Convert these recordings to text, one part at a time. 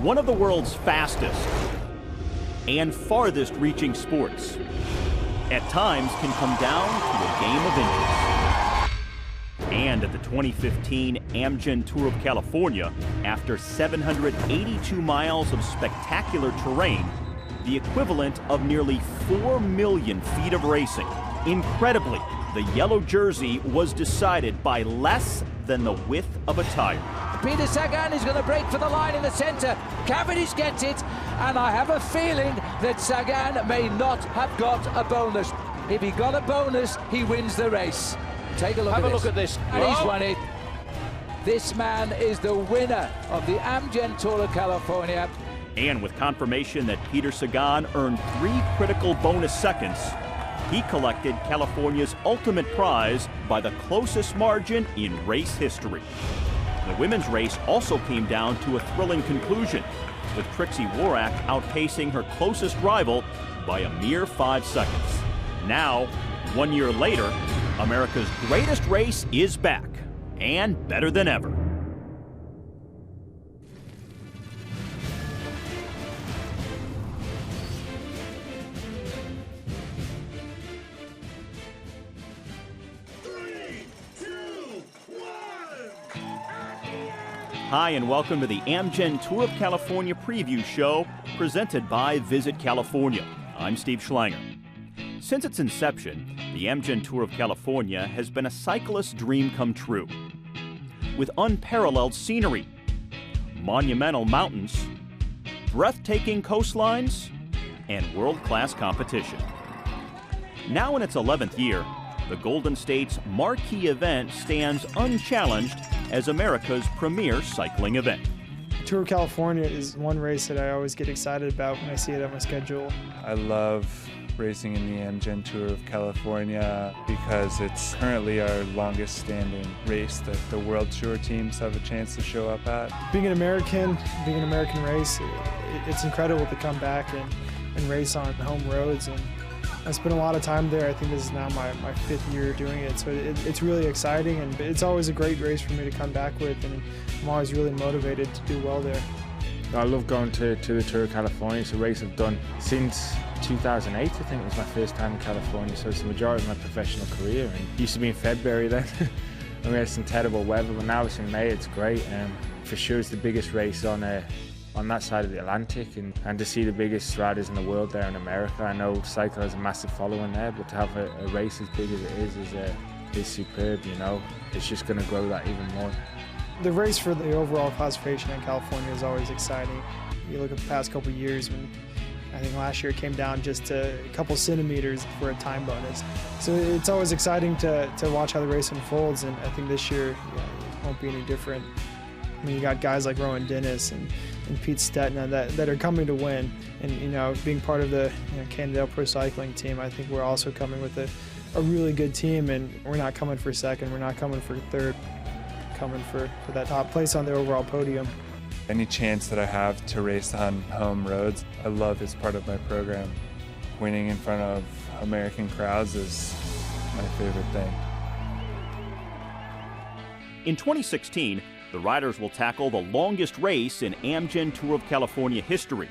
One of the world's fastest and farthest reaching sports at times can come down to a game of inches. And at the 2015 Amgen Tour of California, after 782 miles of spectacular terrain, the equivalent of nearly 4 million feet of racing, incredibly, the yellow jersey was decided by less than the width of a tire. Peter Sagan is going to break for the line in the center. Cavendish gets it, and I have a feeling that Sagan may not have got a bonus. If he got a bonus, he wins the race. Take a look at this. And he's won it. This man is the winner of the Amgen Tour of California. And with confirmation that Peter Sagan earned 3 critical bonus seconds, he collected California's ultimate prize by the closest margin in race history. The women's race also came down to a thrilling conclusion, with Trixie Worak outpacing her closest rival by a mere 5 seconds. Now, 1 year later, America's greatest race is back, and better than ever. Hi, and welcome to the Amgen Tour of California preview show presented by Visit California. I'm Steve Schlanger. Since its inception, the Amgen Tour of California has been a cyclist's dream come true. With unparalleled scenery, monumental mountains, breathtaking coastlines, and world-class competition. Now in its 11th year, the Golden State's marquee event stands unchallenged as America's premier cycling event. Tour of California is one race that I always get excited about when I see it on my schedule. I love racing in the Amgen Tour of California because it's currently our longest standing race that the World Tour teams have a chance to show up at. Being an American race, it's incredible to come back and race on home roads. And I spent a lot of time there. I think this is now my 5th year doing it, so it's really exciting, and it's always a great race for me to come back with, and I'm always really motivated to do well there. I love going to the Tour of California. It's a race I've done since 2008, I think was my first time in California, so it's the majority of my professional career. And it used to be in February then, and we had some terrible weather, but now it's in May, it's great. And for sure it's the biggest race on that side of the Atlantic, and to see the biggest riders in the world there in America. I know cycling has a massive following there, but to have a race as big as it is superb, you know. It's just going to grow that even more. The race for the overall classification in California is always exciting. You look at the past couple of years, when I think last year it came down just to a couple centimeters for a time bonus. So it's always exciting to watch how the race unfolds, and I think this year it won't be any different. I mean, you got guys like Rowan Dennis and Pete Stetina that are coming to win, and being part of the Cannondale Pro Cycling team, I think we're also coming with a really good team, and we're not coming for second, we're not coming for third, coming for that top place on the overall podium. Any chance that I have to race on home roads, I love as part of my program. Winning in front of American crowds is my favorite thing. In 2016, the riders will tackle the longest race in Amgen Tour of California history,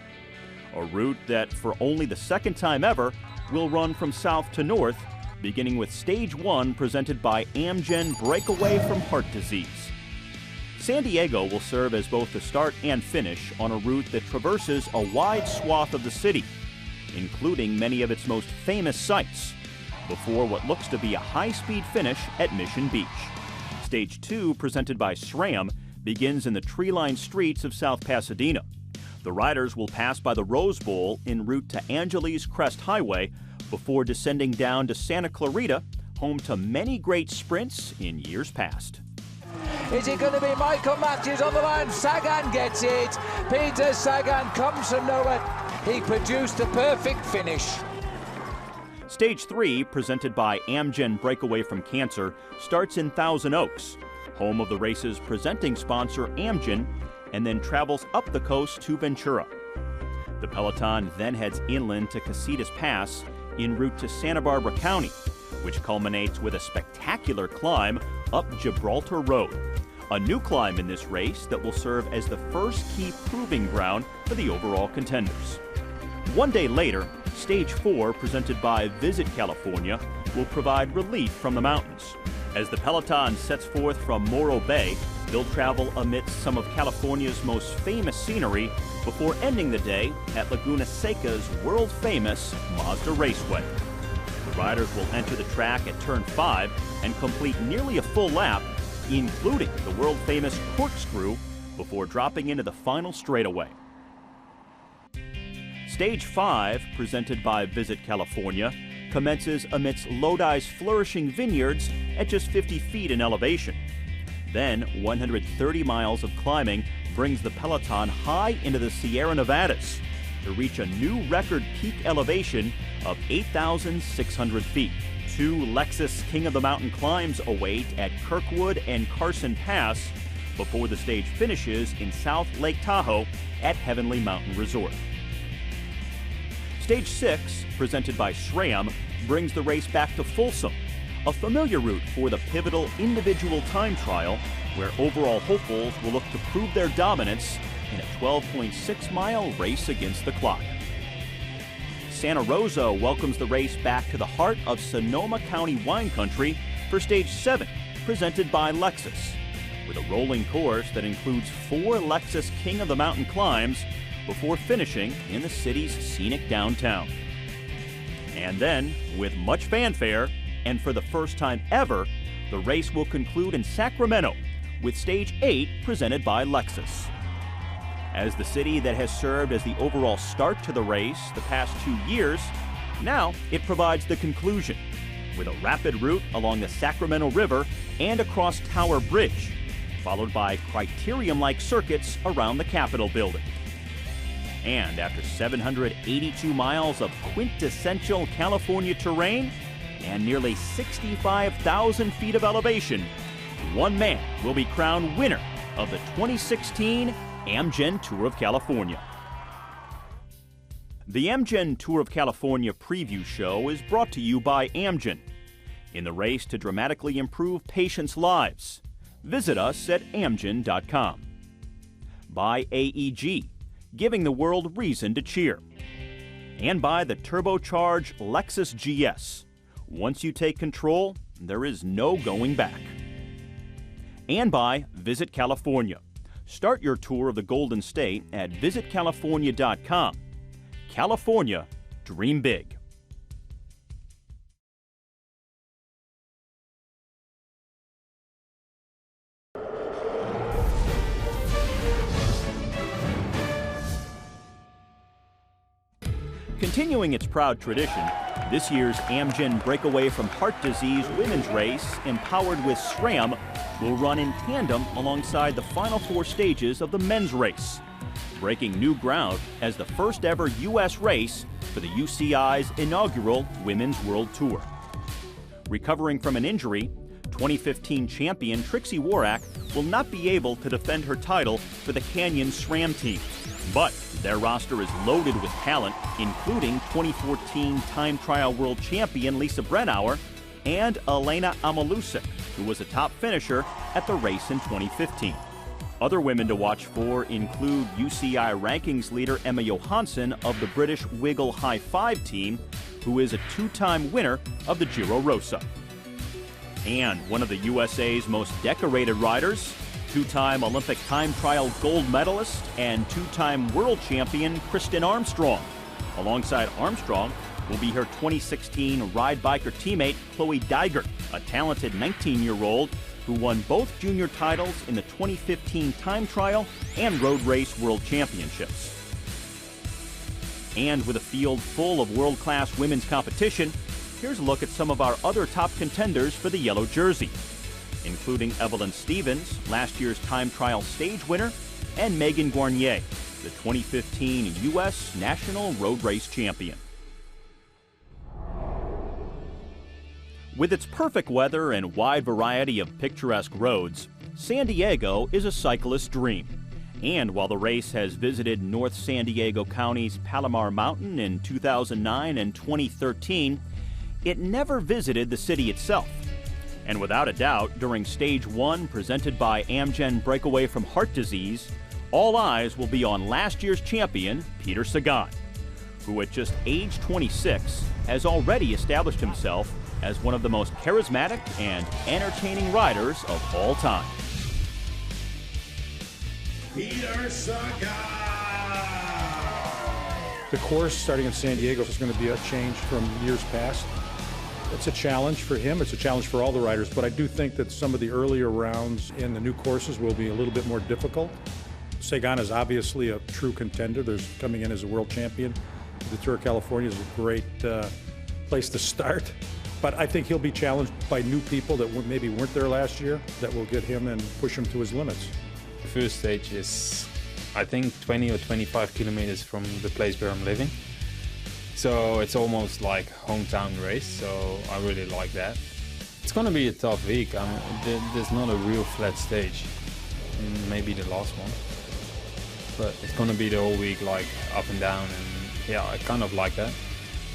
a route that, for only the 2nd time ever, will run from south to north, beginning with Stage 1 presented by Amgen Breakaway from Heart Disease. San Diego will serve as both the start and finish on a route that traverses a wide swath of the city, including many of its most famous sights, before what looks to be a high-speed finish at Mission Beach. Stage 2, presented by SRAM, begins in the tree-lined streets of South Pasadena. The riders will pass by the Rose Bowl en route to Angeles Crest Highway before descending down to Santa Clarita, home to many great sprints in years past. Is it going to be Michael Matthews on the line? Sagan gets it. Peter Sagan comes from nowhere. He produced the perfect finish. Stage 3, presented by Amgen Breakaway from Cancer, starts in Thousand Oaks, home of the race's presenting sponsor Amgen, and then travels up the coast to Ventura. The peloton then heads inland to Casitas Pass en route to Santa Barbara County, which culminates with a spectacular climb up Gibraltar Road. A new climb in this race that will serve as the first key proving ground for the overall contenders. One day later, Stage 4, presented by Visit California, will provide relief from the mountains. As the peloton sets forth from Morro Bay, they'll travel amidst some of California's most famous scenery before ending the day at Laguna Seca's world-famous Mazda Raceway. The riders will enter the track at Turn 5 and complete nearly a full lap, including the world-famous corkscrew, before dropping into the final straightaway. Stage 5, presented by Visit California, commences amidst Lodi's flourishing vineyards at just 50 feet in elevation. Then, 130 miles of climbing brings the peloton high into the Sierra Nevadas to reach a new record peak elevation of 8,600 feet. 2 Lexus King of the Mountain climbs await at Kirkwood and Carson Pass before the stage finishes in South Lake Tahoe at Heavenly Mountain Resort. Stage 6, presented by SRAM, brings the race back to Folsom, a familiar route for the pivotal individual time trial where overall hopefuls will look to prove their dominance in a 12.6-mile race against the clock. Santa Rosa welcomes the race back to the heart of Sonoma County wine country for Stage 7, presented by Lexus, with a rolling course that includes 4 Lexus King of the Mountain climbs before finishing in the city's scenic downtown. And then, with much fanfare, and for the first time ever, the race will conclude in Sacramento with Stage 8 presented by Lexus. As the city that has served as the overall start to the race the past 2 years, now it provides the conclusion, with a rapid route along the Sacramento River and across Tower Bridge, followed by criterium-like circuits around the Capitol building. And after 782 miles of quintessential California terrain and nearly 65,000 feet of elevation, one man will be crowned winner of the 2016 Amgen Tour of California. The Amgen Tour of California preview show is brought to you by Amgen. In the race to dramatically improve patients' lives, visit us at amgen.com. By AEG, giving the world reason to cheer. And by the turbocharged Lexus GS. Once you take control, there is no going back. And by Visit California. Start your tour of the Golden State at visitcalifornia.com. California, dream big. Continuing its proud tradition, this year's Amgen Breakaway from Heart Disease women's race, empowered with SRAM, will run in tandem alongside the final 4 stages of the men's race, breaking new ground as the first ever U.S. race for the UCI's inaugural Women's World Tour. Recovering from an injury, 2015 champion Trixie Worak will not be able to defend her title for the Canyon SRAM team, but their roster is loaded with talent, including 2014 time trial world champion Lisa Brennauer and Elena Amalusik, who was a top finisher at the race in 2015. Other women to watch for include UCI rankings leader Emma Johansson of the British Wiggle High Five team, who is a 2-time winner of the Giro Rosa. And one of the USA's most decorated riders, 2-time Olympic time trial gold medalist and 2-time world champion Kristen Armstrong. Alongside Armstrong will be her 2016 ride biker teammate Chloe Dygert, a talented 19-year-old who won both junior titles in the 2015 time trial and road race world championships. And with a field full of world-class women's competition, here's a look at some of our other top contenders for the yellow jersey, including Evelyn Stevens, last year's time trial stage winner, and Megan Guarnier, the 2015 U.S. National Road Race champion. With its perfect weather and wide variety of picturesque roads, San Diego is a cyclist's dream. And while the race has visited North San Diego County's Palomar Mountain in 2009 and 2013, it never visited the city itself. And without a doubt, during Stage 1, presented by Amgen Breakaway from Heart Disease, all eyes will be on last year's champion, Peter Sagan, who at just age 26 has already established himself as one of the most charismatic and entertaining riders of all time. Peter Sagan! The course starting in San Diego is going to be a change from years past. It's a challenge for him, it's a challenge for all the riders, but I do think that some of the earlier rounds in the new courses will be a little bit more difficult. Sagan is obviously a true contender. There's coming in as a world champion. The Tour of California is a great place to start, but I think he'll be challenged by new people that maybe weren't there last year that will get him and push him to his limits. The first stage is, I think, 20 or 25 kilometers from the place where I'm living. So it's almost like hometown race, so I really like that. It's going to be a tough week. There's not a real flat stage. Maybe the last one. But it's going to be the whole week like up and down, and yeah, I kind of like that.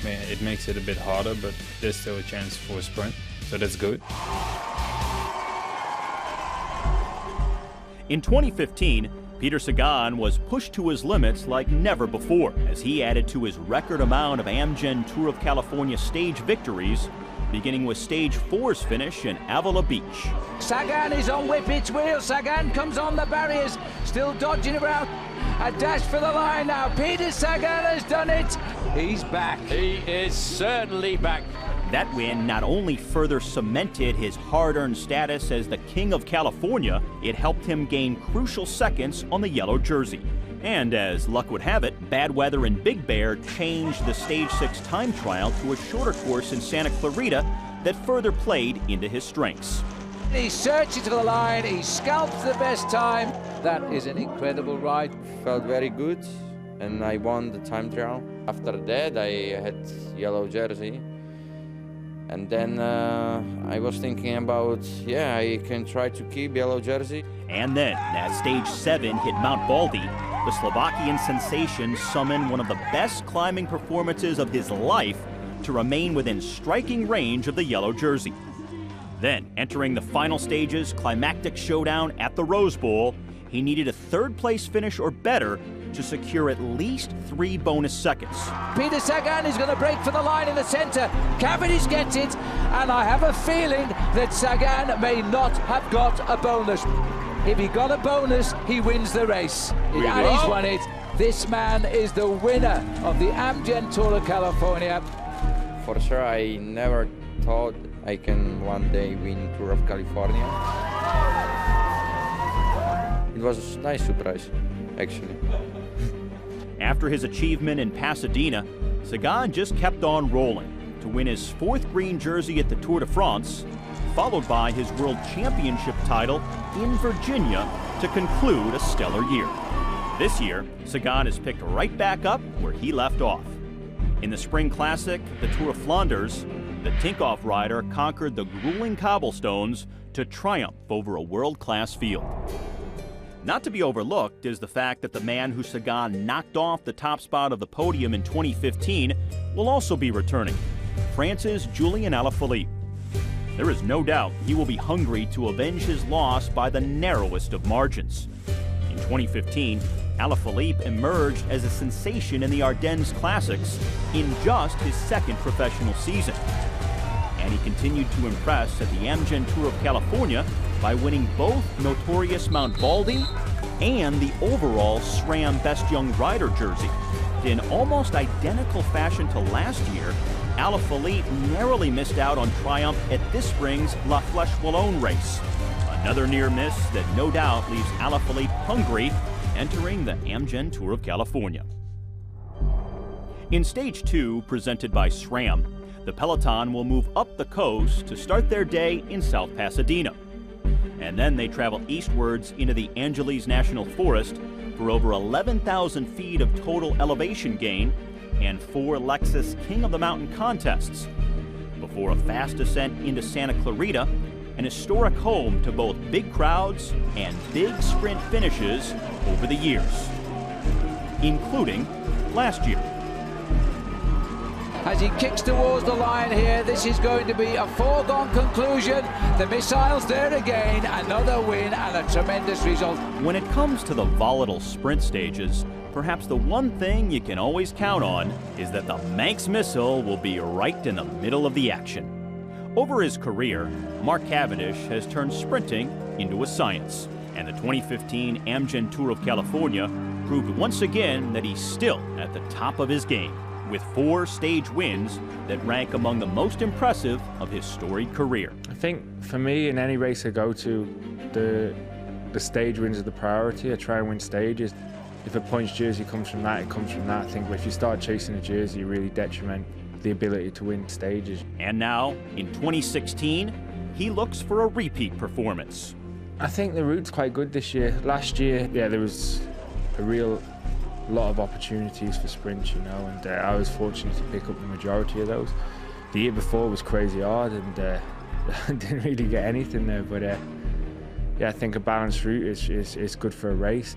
I mean, it makes it a bit harder, but there's still a chance for a sprint, so that's good. In 2015, Peter Sagan was pushed to his limits like never before as he added to his record amount of Amgen Tour of California stage victories, beginning with Stage 4's finish in Avila Beach. Sagan is on Whippet's wheel. Sagan comes on the barriers, still dodging around. A dash for the line now. Peter Sagan has done it. He's back. He is certainly back. That win not only further cemented his hard-earned status as the King of California, it helped him gain crucial seconds on the yellow jersey. And as luck would have it, bad weather in Big Bear changed the Stage 6 time trial to a shorter course in Santa Clarita that further played into his strengths. He searches for the line, he scalps the best time. That is an incredible ride. Felt very good, and I won the time trial. After that, I had yellow jersey. And then I was thinking about, yeah, I can try to keep yellow jersey. And then, as Stage 7 hit Mount Baldy, the Slovakian sensation summoned one of the best climbing performances of his life to remain within striking range of the yellow jersey. Then, entering the final stages, climactic showdown at the Rose Bowl, he needed a third-place finish or better to secure at least 3 bonus seconds. Peter Sagan is going to break for the line in the center. Cavendish gets it, and I have a feeling that Sagan may not have got a bonus. If he got a bonus, he wins the race. And he's won it. This man is the winner of the Amgen Tour of California. For sure, I never thought I can one day win Tour of California. It was a nice surprise, actually. After his achievement in Pasadena, Sagan just kept on rolling to win his 4th green jersey at the Tour de France, followed by his World Championship title in Virginia to conclude a stellar year. This year, Sagan is picked right back up where he left off. In the Spring Classic, the Tour of Flanders, the Tinkoff rider conquered the grueling cobblestones to triumph over a world-class field. Not to be overlooked is the fact that the man who Sagan knocked off the top spot of the podium in 2015 will also be returning, France's Julian Alaphilippe. There is no doubt he will be hungry to avenge his loss by the narrowest of margins. In 2015, Alaphilippe emerged as a sensation in the Ardennes Classics in just his 2nd professional season. And he continued to impress at the Amgen Tour of California by winning both notorious Mount Baldy and the overall SRAM Best Young Rider jersey. In almost identical fashion to last year, Alaphilippe narrowly missed out on triumph at this spring's La Flèche Wallonne race. Another near miss that no doubt leaves Alaphilippe hungry entering the Amgen Tour of California. In Stage 2, presented by SRAM, the peloton will move up the coast to start their day in South Pasadena. And then they travel eastwards into the Angeles National Forest for over 11,000 feet of total elevation gain and 4 Lexus King of the Mountain contests, before a fast descent into Santa Clarita, an historic home to both big crowds and big sprint finishes over the years, including last year. as he kicks towards the line here. This is going to be a foregone conclusion. The missile's there again, another win and a tremendous result. When it comes to the volatile sprint stages, perhaps the one thing you can always count on is that the Manx missile will be right in the middle of the action. Over his career, Mark Cavendish has turned sprinting into a science, and the 2015 Amgen Tour of California proved once again that he's still at the top of his game, with 4 stage wins that rank among the most impressive of his storied career. I think for me, in any race I go to, the stage wins are the priority. I try and win stages. If a points jersey comes from that, it comes from that. I think if you start chasing a jersey, you really detriment the ability to win stages. And now, in 2016, he looks for a repeat performance. I think the route's quite good this year. Last year, yeah, there was a real lot of opportunities for sprints, you know, and I was fortunate to pick up the majority of those. The year before was crazy hard, and didn't really get anything there, but yeah, I think a balanced route is good for a race.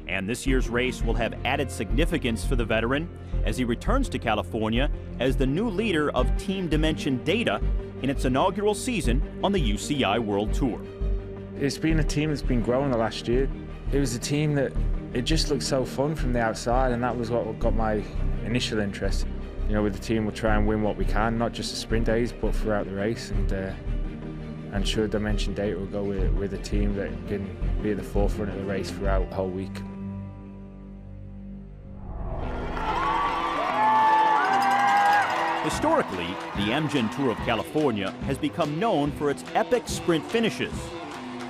And this year's race will have added significance for the veteran as he returns to California as the new leader of Team Dimension Data in its inaugural season on the UCI World Tour. It's been a team that's been growing the last year. It was a team that it just looked so fun from the outside, and that was what got my initial interest. You know, with the team, we'll try and win what we can, not just the sprint days, but throughout the race. And sure, Dimension Data will go with a team that can be at the forefront of the race throughout the whole week. Historically, the Amgen Tour of California has become known for its epic sprint finishes,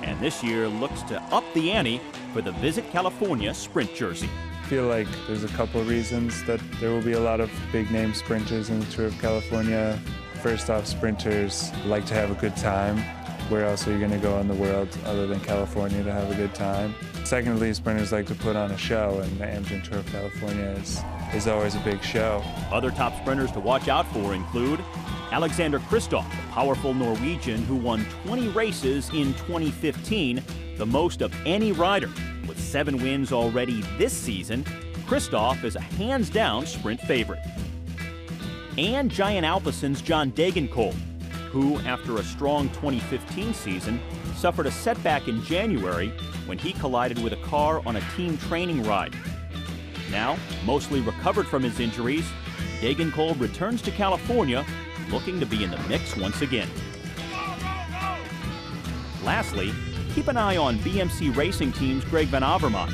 and this year looks to up the ante for the Visit California sprint jersey. I feel like there's a couple reasons that there will be a lot of big-name sprinters in the Tour of California. First off, sprinters like to have a good time. Where else are you going to go in the world other than California to have a good time? Secondly, sprinters like to put on a show, and the Amgen Tour of California is always a big show. Other top sprinters to watch out for include Alexander Kristoff, the powerful Norwegian who won 20 races in 2015, the most of any rider. With 7 wins already this season, Kristoff is a hands-down sprint favorite. And Giant Alpecen's John Degenkolb, who, after a strong 2015 season, suffered a setback in January when he collided with a car on a team training ride. Now, mostly recovered from his injuries, Degenkolb returns to California, looking to be in the mix once again. Lastly, keep an eye on BMC Racing Team's Greg van Avermaet.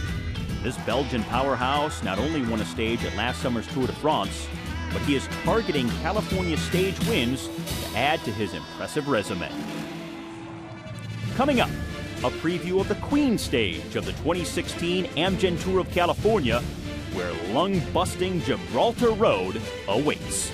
This Belgian powerhouse not only won a stage at last summer's Tour de France, but he is targeting California stage wins to add to his impressive resume. Coming up, a preview of the Queen stage of the 2016 Amgen Tour of California, where lung-busting Gibraltar Road awaits.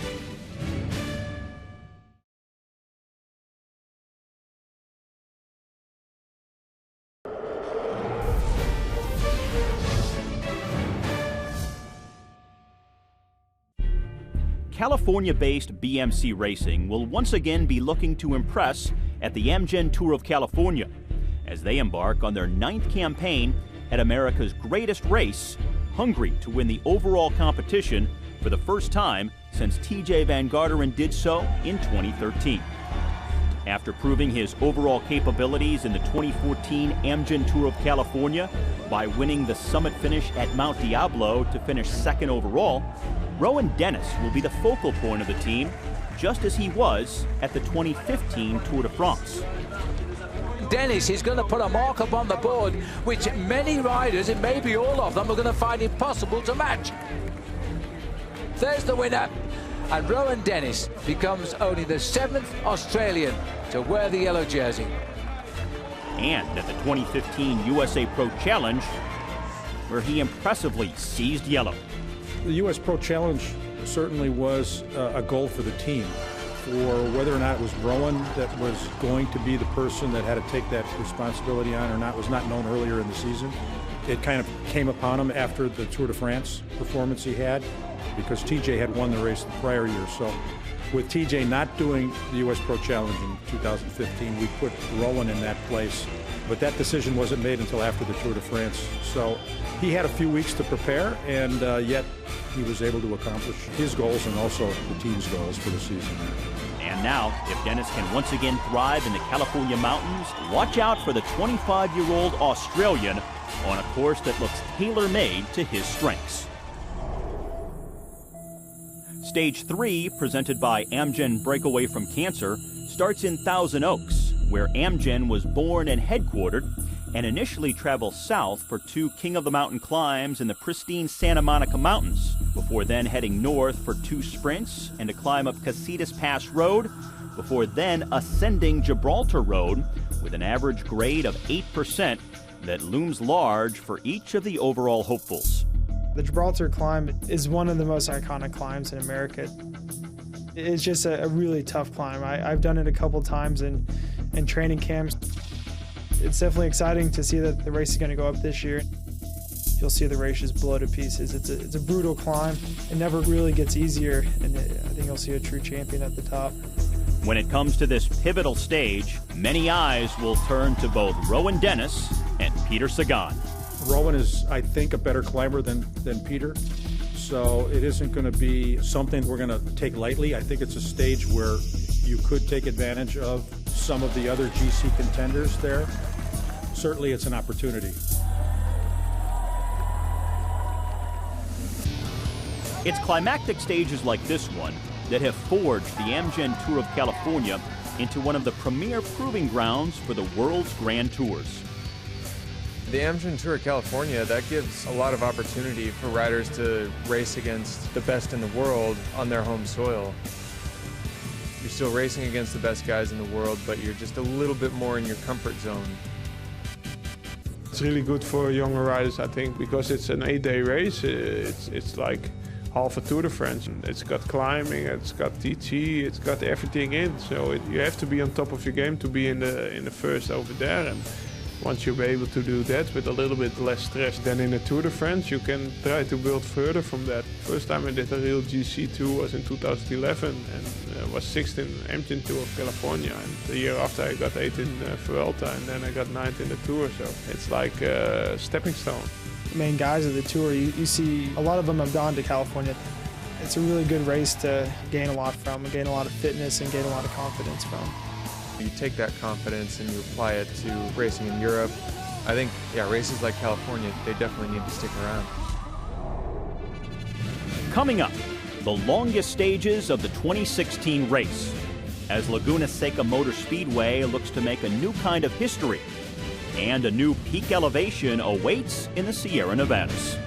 California-based BMC Racing will once again be looking to impress at the Amgen Tour of California as they embark on their 9th campaign at America's greatest race, hungry to win the overall competition for the first time since TJ Van Garderen did so in 2013. After proving his overall capabilities in the 2014 Amgen Tour of California by winning the summit finish at Mount Diablo to finish 2nd overall, Rowan Dennis will be the focal point of the team, just as he was at the 2015 Tour de France. Dennis is going to put a mark up on the board, which many riders, and maybe all of them, are going to find impossible to match. There's the winner, and Rowan Dennis becomes only the 7th Australian to wear the yellow jersey. And at the 2015 USA Pro Challenge, where he impressively seized yellow. The U.S. Pro Challenge certainly was a goal for the team. For whether or not it was Rowan that was going to be the person that had to take that responsibility on or not was not known earlier in the season. It kind of came upon him after the Tour de France performance he had, because TJ had won the race the prior year. So with TJ not doing the U.S. Pro Challenge in 2015, we put Rowan in that place. But that decision wasn't made until after the Tour de France. So he had a few weeks to prepare, and yet he was able to accomplish his goals and also the team's goals for the season. And now, if Dennis can once again thrive in the California mountains, watch out for the 25-year-old Australian on a course that looks tailor-made to his strengths. Stage 3, presented by Amgen Breakaway from Cancer, starts in Thousand Oaks, where Amgen was born and headquartered, and initially travels south for 2 King of the Mountain climbs in the pristine Santa Monica Mountains, before then heading north for 2 sprints and a climb up Casitas Pass Road, before then ascending Gibraltar Road with an average grade of 8% that looms large for each of the overall hopefuls. The Gibraltar climb is one of the most iconic climbs in America. It's just a really tough climb. I've done it a couple times in training camps. It's definitely exciting to see that the race is going to go up this year. You'll see the race just blow to pieces. It's a brutal climb. It never really gets easier, and I think you'll see a true champion at the top. When it comes to this pivotal stage, many eyes will turn to both Rowan Dennis and Peter Sagan. Rowan is, I think, a better climber than Peter, so it isn't going to be something we're going to take lightly. I think it's a stage where you could take advantage of some of the other GC contenders there. Certainly it's an opportunity. It's climactic stages like this one that have forged the Amgen Tour of California into one of the premier proving grounds for the world's grand tours. The Amgen Tour of California, that gives a lot of opportunity for riders to race against the best in the world on their home soil. You're still racing against the best guys in the world, but you're just a little bit more in your comfort zone. It's really good for younger riders, I think, because it's an 8-day race. It's like half a Tour de France. It's got climbing, it's got TT, it's got everything in. So you have to be on top of your game to be in the first over there. And once you're able to do that with a little bit less stress than in the Tour de France, you can try to build further from that. First time I did a real GC2 was in 2011 and was 6th in Amgen Tour of California. And the year after I got 8th in Vuelta and then I got 9th in the Tour. So it's like a stepping stone. The main guys of the Tour, you see a lot of them have gone to California. It's a really good race to gain a lot from, and gain a lot of fitness and gain a lot of confidence from. You take that confidence and you apply it to racing in Europe. I think, yeah, races like California, they definitely need to stick around. Coming up, the longest stages of the 2016 race, as Laguna Seca Motor Speedway looks to make a new kind of history, and a new peak elevation awaits in the Sierra Nevadas.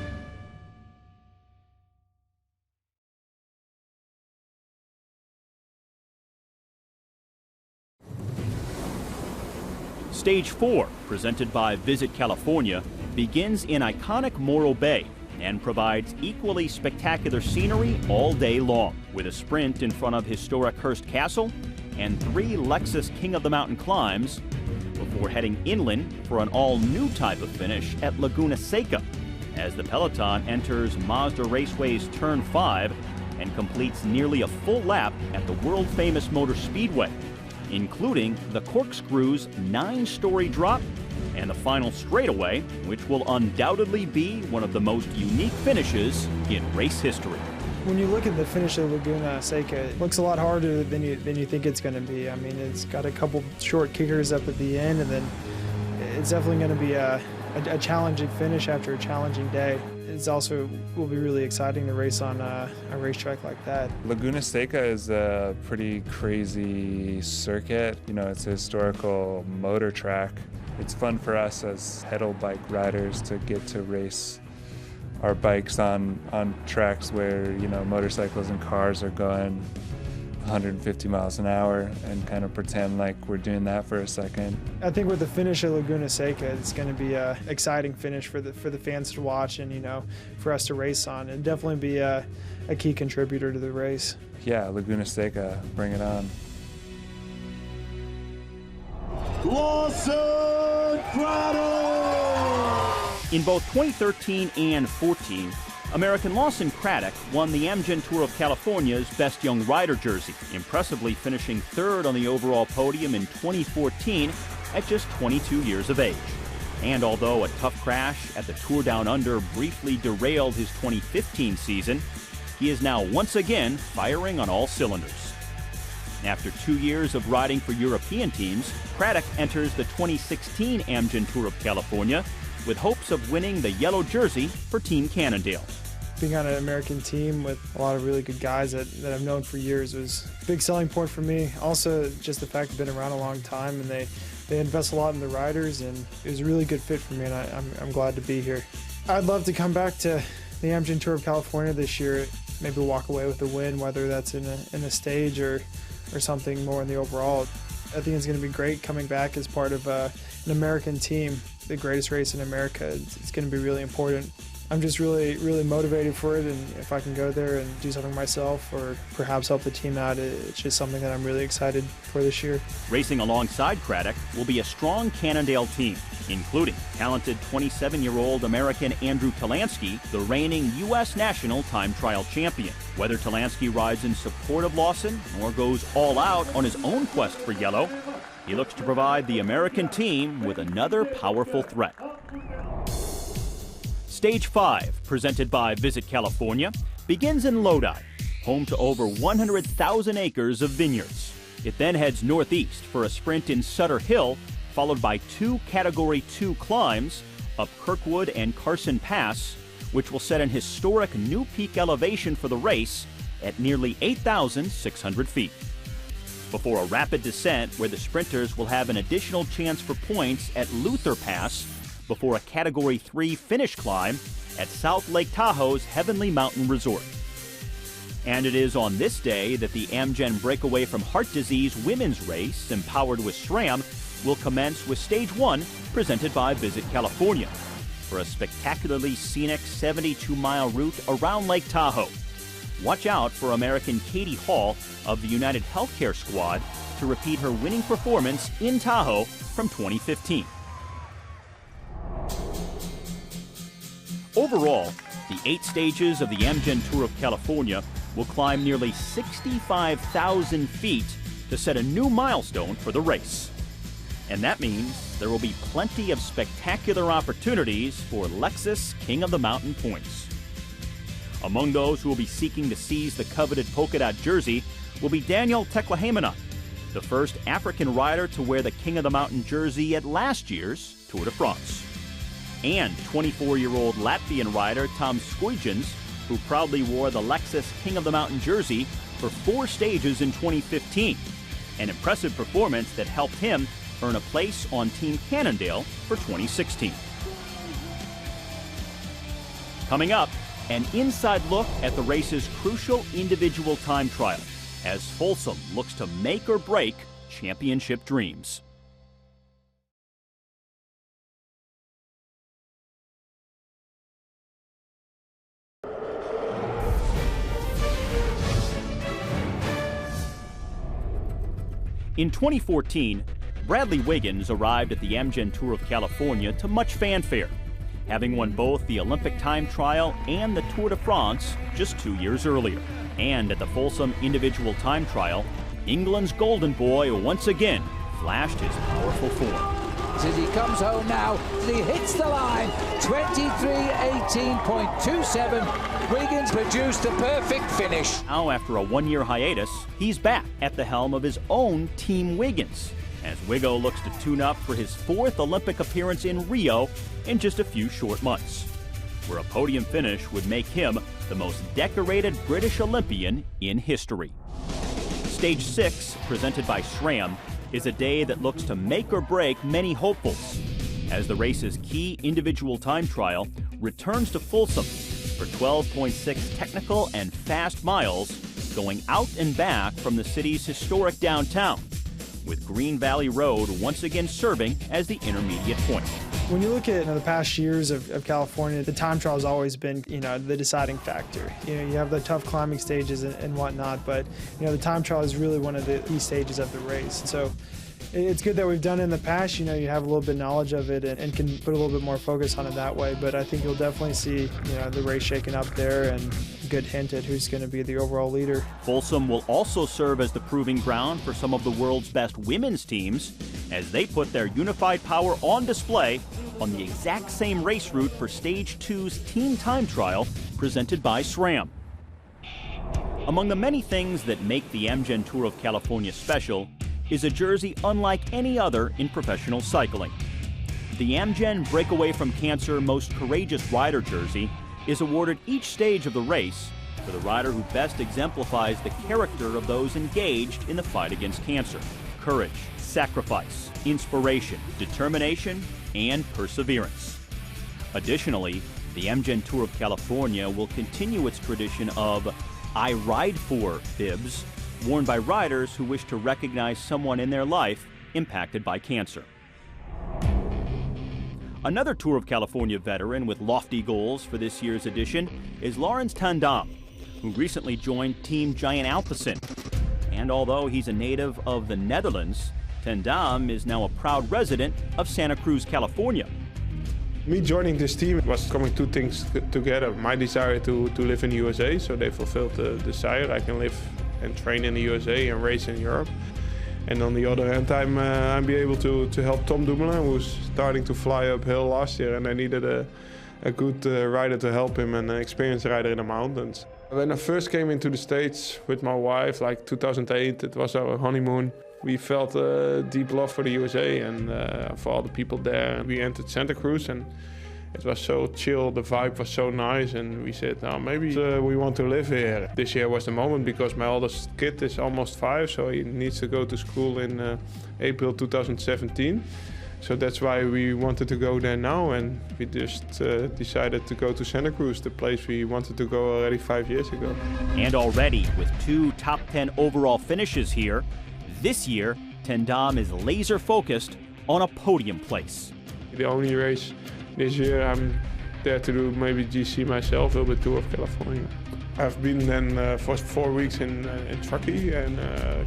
Stage 4, presented by Visit California, begins in iconic Morro Bay and provides equally spectacular scenery all day long, with a sprint in front of historic Hearst Castle and 3 Lexus King of the Mountain climbs, before heading inland for an all-new type of finish at Laguna Seca, as the peloton enters Mazda Raceway's Turn 5 and completes nearly a full lap at the world-famous Motor Speedway, including the Corkscrew's 9-story drop and the final straightaway, which will undoubtedly be one of the most unique finishes in race history. When you look at the finish of Laguna Seca, it looks a lot harder than you think it's going to be. I mean, it's got a couple short kickers up at the end, and then it's definitely going to be a challenging finish after a challenging day. It's also will be really exciting to race on a racetrack like that. Laguna Seca is a pretty crazy circuit. You know, it's a historical motor track. It's fun for us as pedal bike riders to get to race our bikes on tracks where, you know, motorcycles and cars are going 150 miles an hour and kind of pretend like we're doing that for a second. I think with the finish of Laguna Seca, it's going to be an exciting finish for the fans to watch and, you know, for us to race on, and definitely be a key contributor to the race. Yeah, Laguna Seca, bring it on. In both 2013 and 14, American Lawson Craddock won the Amgen Tour of California's Best Young Rider jersey, impressively finishing 3rd on the overall podium in 2014 at just 22 years of age. And although a tough crash at the Tour Down Under briefly derailed his 2015 season, he is now once again firing on all cylinders. After 2 years of riding for European teams, Craddock enters the 2016 Amgen Tour of California with hopes of winning the yellow jersey for Team Cannondale. Being on an American team with a lot of really good guys that I've known for years was a big selling point for me. Also, just the fact they've been around a long time and they invest a lot in the riders, and it was a really good fit for me, and I'm glad to be here. I'd love to come back to the Amgen Tour of California this year, maybe walk away with a win, whether that's in a stage or something more in the overall. I think it's going to be great coming back as part of an American team, the greatest race in America. It's going to be really important. I'm just really, really motivated for it, and if I can go there and do something myself or perhaps help the team out, it's just something that I'm really excited for this year. Racing alongside Craddock will be a strong Cannondale team, including talented 27-year-old American Andrew Talansky, the reigning U.S. national time trial champion. Whether Talansky rides in support of Lawson or goes all out on his own quest for yellow, he looks to provide the American team with another powerful threat. Stage 5, presented by Visit California, begins in Lodi, home to over 100,000 acres of vineyards. It then heads northeast for a sprint in Sutter Hill, followed by 2 Category 2 climbs up Kirkwood and Carson Pass, which will set an historic new peak elevation for the race at nearly 8,600 feet. Before a rapid descent where the sprinters will have an additional chance for points at Luther Pass, before a Category 3 finish climb at South Lake Tahoe's Heavenly Mountain Resort. And it is on this day that the Amgen Breakaway from Heart Disease women's race, empowered with SRAM, will commence with Stage 1, presented by Visit California, for a spectacularly scenic 72-mile route around Lake Tahoe. Watch out for American Katie Hall of the United Healthcare Squad to repeat her winning performance in Tahoe from 2015. Overall, the 8 stages of the Amgen Tour of California will climb nearly 65,000 feet to set a new milestone for the race. And that means there will be plenty of spectacular opportunities for Lexus King of the Mountain points. Among those who will be seeking to seize the coveted polka dot jersey will be Daniel Teklahamina, the first African rider to wear the King of the Mountain jersey at last year's Tour de France. And 24-year-old Latvian rider Tom Skujins, who proudly wore the Lexus King of the Mountain jersey for 4 stages in 2015, an impressive performance that helped him earn a place on Team Cannondale for 2016. Coming up, an inside look at the race's crucial individual time trial, as Folsom looks to make or break championship dreams. In 2014, Bradley Wiggins arrived at the Amgen Tour of California to much fanfare, having won both the Olympic time trial and the Tour de France just 2 years earlier. And at the Folsom individual time trial, England's golden boy once again flashed his powerful form. As he comes home now, he hits the line, 23:18.27. Wiggins produced a perfect finish. Now, after a 1-year hiatus, he's back at the helm of his own Team Wiggins, as Wiggo looks to tune up for his 4th Olympic appearance in Rio in just a few short months, where a podium finish would make him the most decorated British Olympian in history. Stage 6, presented by SRAM, is a day that looks to make or break many hopefuls, as the race's key individual time trial returns to Folsom for 12.6 technical and fast miles, going out and back from the city's historic downtown, with Green Valley Road once again serving as the intermediate point. When you look at the past years of California, the time trial has always been, the deciding factor. You have the tough climbing stages and whatnot, but the time trial is really one of the key stages of the race. So it's good that we've done it in the past. You have a little bit of knowledge of it and can put a little bit more focus on it that way. But I think you'll definitely see, the race shaking up there, and a good hint at who's going to be the overall leader. Folsom will also serve as the proving ground for some of the world's best women's teams as they put their unified power on display on the exact same race route for Stage 2's team time trial presented by SRAM. Among the many things that make the Amgen Tour of California special is a jersey unlike any other in professional cycling. The Amgen Breakaway from Cancer Most Courageous Rider jersey is awarded each stage of the race for the rider who best exemplifies the character of those engaged in the fight against cancer. Courage, sacrifice, inspiration, determination, and perseverance. Additionally, the Amgen Tour of California will continue its tradition of I Ride For bibs worn by riders who wish to recognize someone in their life impacted by cancer. Another Tour of California veteran with lofty goals for this year's edition is Laurens ten Dam, who recently joined Team Giant Alpecin. And although he's a native of the Netherlands, ten Dam is now a proud resident of Santa Cruz, California. Me joining this team was coming two things together. My desire to live in the USA, so they fulfilled the desire. I can live and train in the USA and race in Europe. And on the other hand, I'm be able to help Tom Dumoulin, who's starting to fly uphill last year, and I needed a good rider to help him, and an experienced rider in the mountains. When I first came into the States with my wife, like 2008, it was our honeymoon. We felt a deep love for the USA and for all the people there. We entered Santa Cruz and it was so chill, the vibe was so nice, and we said, "Now maybe we want to live here." This year was the moment because my oldest kid is almost 5, so he needs to go to school in April 2017. So that's why we wanted to go there now, and we just decided to go to Santa Cruz, the place we wanted to go already 5 years ago. And already with 2 top 10 overall finishes here, this year, ten Dam is laser focused on a podium place. The only race this year I'm there to do maybe GC myself, will be Tour of California. I've been then for 4 weeks in Truckee and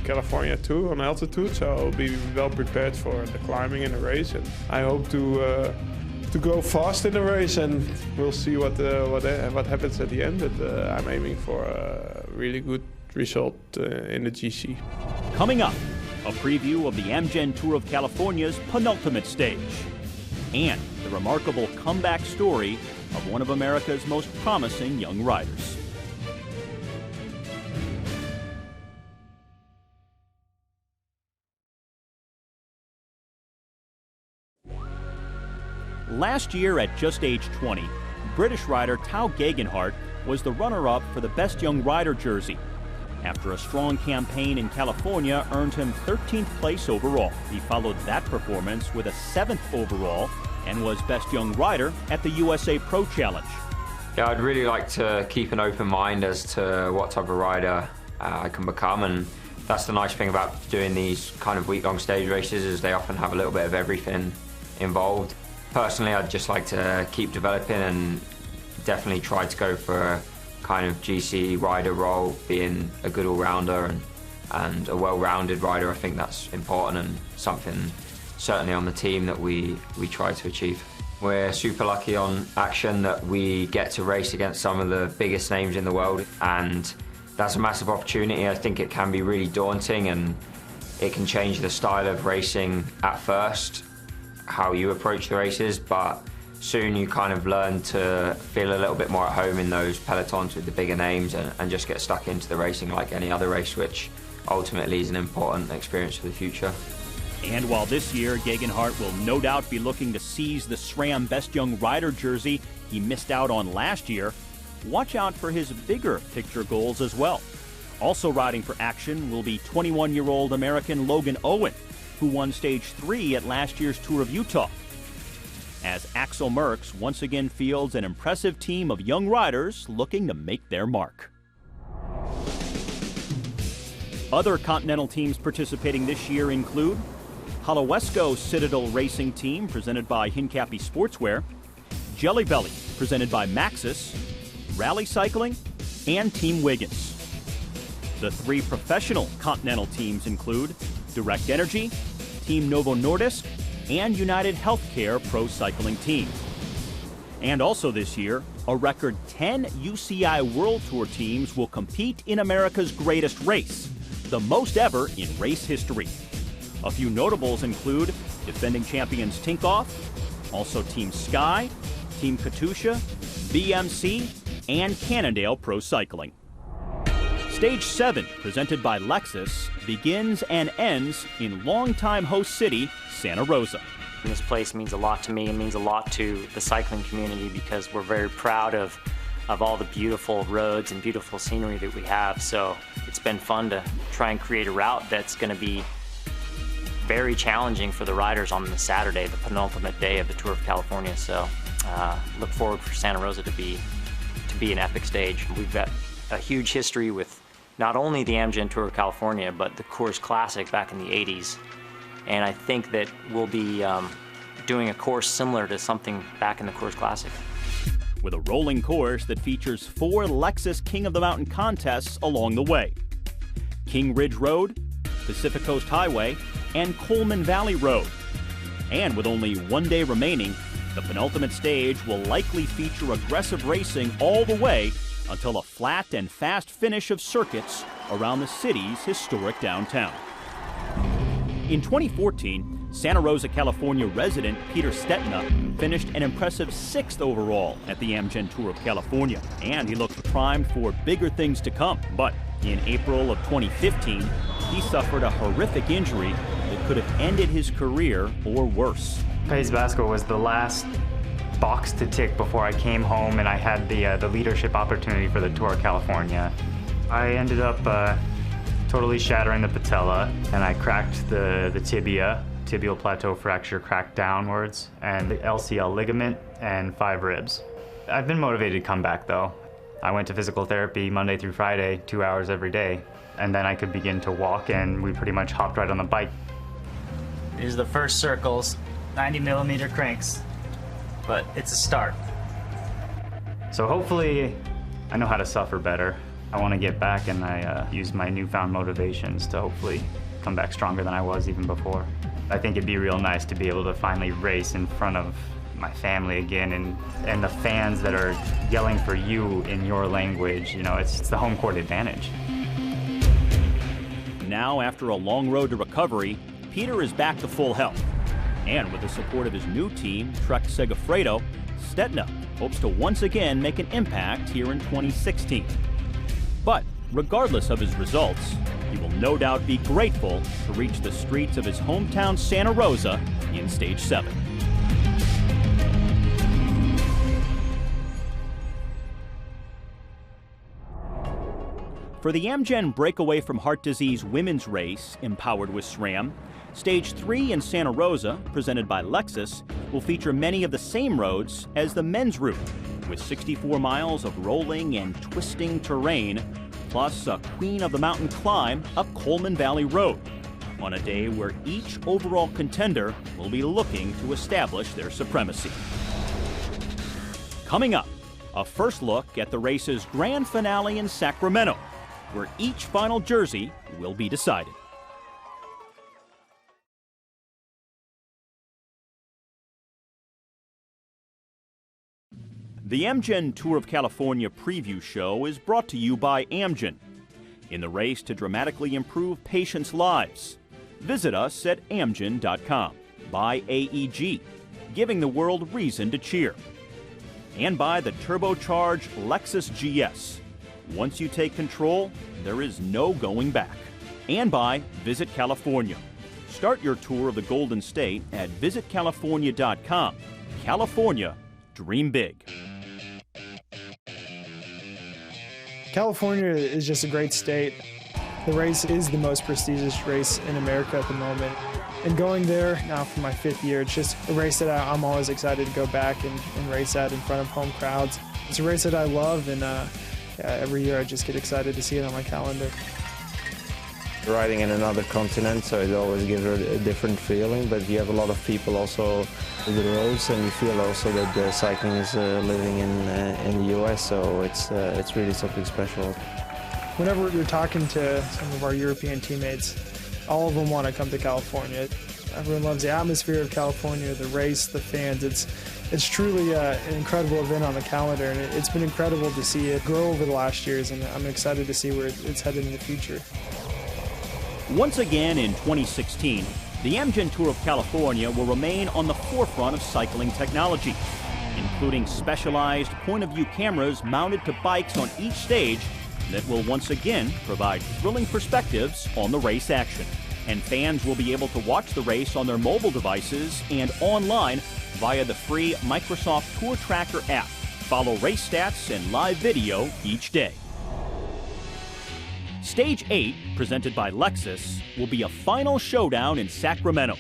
California too on altitude, so I'll be well prepared for the climbing and the race. And I hope to go fast in the race, and we'll see what happens at the end. But I'm aiming for a really good result in the GC. Coming up, a preview of the Amgen Tour of California's penultimate stage, and the remarkable comeback story of one of America's most promising young riders. Last year at just age 20, British rider Tao Geoghegan was the runner-up for the Best Young Rider jersey. After a strong campaign in California earned him 13th place overall. He followed that performance with a 7th overall and was Best Young Rider at the USA Pro Challenge. Yeah, I'd really like to keep an open mind as to what type of rider I can become, and that's the nice thing about doing these kind of week-long stage races, is they often have a little bit of everything involved. Personally, I'd just like to keep developing and definitely try to go for a kind of GC rider role, being a good all-rounder and a well-rounded rider. I think that's important and something certainly on the team that we try to achieve. We're super lucky on Action that we get to race against some of the biggest names in the world, and that's a massive opportunity. I think it can be really daunting and it can change the style of racing at first, how you approach the races, but soon you kind of learn to feel a little bit more at home in those pelotons with the bigger names and just get stuck into the racing like any other race, which ultimately is an important experience for the future. And while this year Geoghegan will no doubt be looking to seize the SRAM Best Young Rider jersey he missed out on last year, watch out for his bigger picture goals as well. Also riding for Action will be 21-year-old American Logan Owen, who won Stage 3 at last year's Tour of Utah. As Axel Merckx once again fields an impressive team of young riders looking to make their mark. Other Continental teams participating this year include Holowesko Citadel Racing Team, presented by Hincapie Sportswear, Jelly Belly, presented by Maxxis, Rally Cycling, and Team Wiggins. The 3 professional Continental teams include Direct Energy, Team Novo Nordisk, and United Healthcare Pro Cycling Team. And also this year, a record 10 UCI World Tour teams will compete in America's greatest race, the most ever in race history. A few notables include defending champions Tinkoff, Also Team Sky, Team Katusha, BMC, and Cannondale Pro Cycling. Stage 7, presented by Lexus, begins and ends in longtime host city, Santa Rosa. This place means a lot to me and means a lot to the cycling community because we're very proud of all the beautiful roads and beautiful scenery that we have. So it's been fun to try and create a route that's going to be very challenging for the riders on the Saturday, the penultimate day of the Tour of California. So look forward for Santa Rosa to be an epic stage. We've got a huge history with not only the Amgen Tour of California, but the Coors Classic back in the 80s. And I think that we'll be doing a course similar to something back in the Coors Classic. With a rolling course that features 4 Lexus King of the Mountain contests along the way. King Ridge Road, Pacific Coast Highway, and Coleman Valley Road. And with only 1 day remaining, the penultimate stage will likely feature aggressive racing all the way until a flat and fast finish of circuits around the city's historic downtown. In 2014, Santa Rosa, California resident Peter Stetina finished an impressive 6th overall at the Amgen Tour of California, and he looked primed for bigger things to come. But in April of 2015, he suffered a horrific injury that could have ended his career or worse. País Vasco was the last box to tick before I came home and I had the leadership opportunity for the Tour of California. I ended up totally shattering the patella, and I cracked the tibia, tibial plateau fracture cracked downwards, and the LCL ligament and 5 ribs. I've been motivated to come back though. I went to physical therapy Monday through Friday, 2 hours every day, and then I could begin to walk, and we pretty much hopped right on the bike. These are the first circles, 90mm cranks, but it's a start. So hopefully I know how to suffer better. I want to get back, and I use my newfound motivations to hopefully come back stronger than I was even before. I think it'd be real nice to be able to finally race in front of my family again, and the fans that are yelling for you in your language. You know, it's the home court advantage. Now, after a long road to recovery, Peter is back to full health. And with the support of his new team, Trek Segafredo, Stetina hopes to once again make an impact here in 2016. But regardless of his results, he will no doubt be grateful to reach the streets of his hometown Santa Rosa in Stage 7. For the Amgen Breakaway from Heart Disease women's race, empowered with SRAM, Stage 3 in Santa Rosa, presented by Lexus, will feature many of the same roads as the men's route, with 64 miles of rolling and twisting terrain, plus a Queen of the Mountain climb up Coleman Valley Road, on a day where each overall contender will be looking to establish their supremacy. Coming up, a first look at the race's grand finale in Sacramento, where each final jersey will be decided. The Amgen Tour of California preview show is brought to you by Amgen, in the race to dramatically improve patients' lives. Visit us at amgen.com. By AEG, giving the world reason to cheer. And by the turbocharged Lexus GS. Once you take control, there is no going back. And by Visit California. Start your tour of the Golden State at visitcalifornia.com. California, dream big. California is just a great state. The race is the most prestigious race in America at the moment. And going there now for my 5th year, it's just a race that I'm always excited to go back and race at in front of home crowds. It's a race that I love, and every year I just get excited to see it on my calendar. Riding in another continent, so it always gives a different feeling, but you have a lot of people also on the roads, and you feel also that the cycling is living in the US, so it's really something special. Whenever you're talking to some of our European teammates, all of them want to come to California. Everyone loves the atmosphere of California, the race, the fans. It's truly an incredible event on the calendar, and it's been incredible to see it grow over the last years, and I'm excited to see where it's headed in the future. Once again in 2016, The Amgen Tour of California will remain on the forefront of cycling technology, including specialized point-of-view cameras mounted to bikes on each stage that will once again provide thrilling perspectives on the race action. And fans will be able to watch the race on their mobile devices and online via the free Microsoft Tour Tracker app. Follow race stats and live video each day. Stage 8, presented by Lexus, will be a final showdown in Sacramento,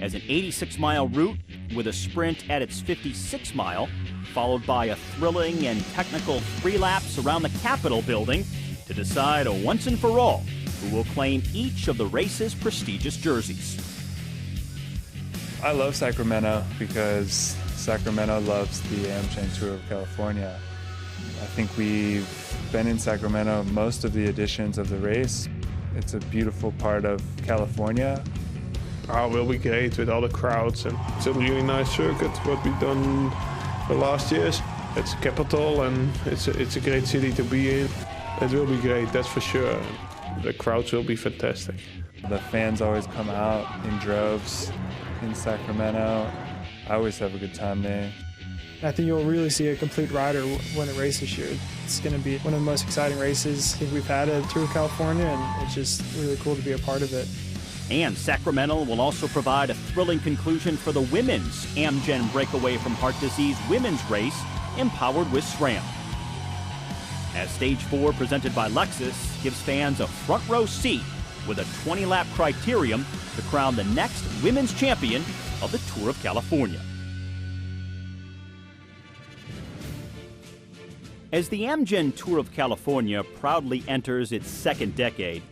as an 86-mile route with a sprint at its 56-mile, followed by a thrilling and technical 3 laps around the Capitol building to decide once and for all who will claim each of the race's prestigious jerseys. I love Sacramento because Sacramento loves the Amgen Tour of California. I think we've been in Sacramento most of the editions of the race. It's a beautiful part of California. Oh, it will be great with all the crowds, and it's a really nice circuit, what we've done the last years. It's capital and it's a great city to be in. It will be great, that's for sure. The crowds will be fantastic. The fans always come out in droves in Sacramento. I always have a good time there. I think you'll really see a complete rider when it races here. It's going to be one of the most exciting races I think we've had at Tour of California, and it's just really cool to be a part of it. And Sacramento will also provide a thrilling conclusion for the women's Amgen Breakaway from Heart Disease women's race, empowered with SRAM. As Stage 4, presented by Lexus, gives fans a front row seat with a 20-lap criterium to crown the next women's champion of the Tour of California. As the Amgen Tour of California proudly enters its second decade,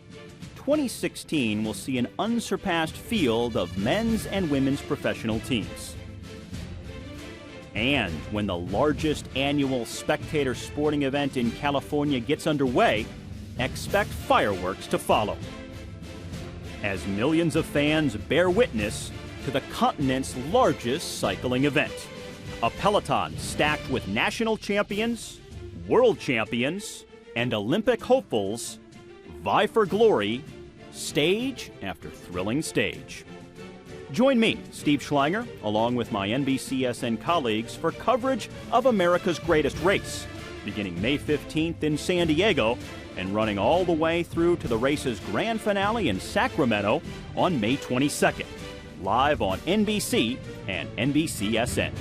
2016 will see an unsurpassed field of men's and women's professional teams. And when the largest annual spectator sporting event in California gets underway, expect fireworks to follow, as millions of fans bear witness to the continent's largest cycling event. A peloton stacked with national champions, world champions, and Olympic hopefuls vie for glory, stage after thrilling stage. Join me, Steve Schlanger, along with my NBCSN colleagues for coverage of America's greatest race, beginning May 15th in San Diego and running all the way through to the race's grand finale in Sacramento on May 22nd, live on NBC and NBCSN.